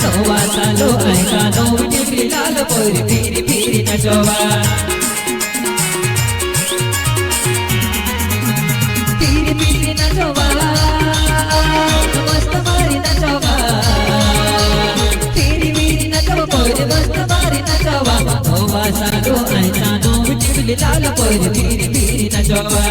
Nova चालो ऐका no टिकली लाल पोरी फिरी फिरी नचवा फिरी फिरी नचवा मस्त मारी नचवा फिरी फिरी नचवा पोरी मस्त मारी नचवा नोवा चालो ऐका नो टिकली लाल पोरी फिरी फिरी नचवा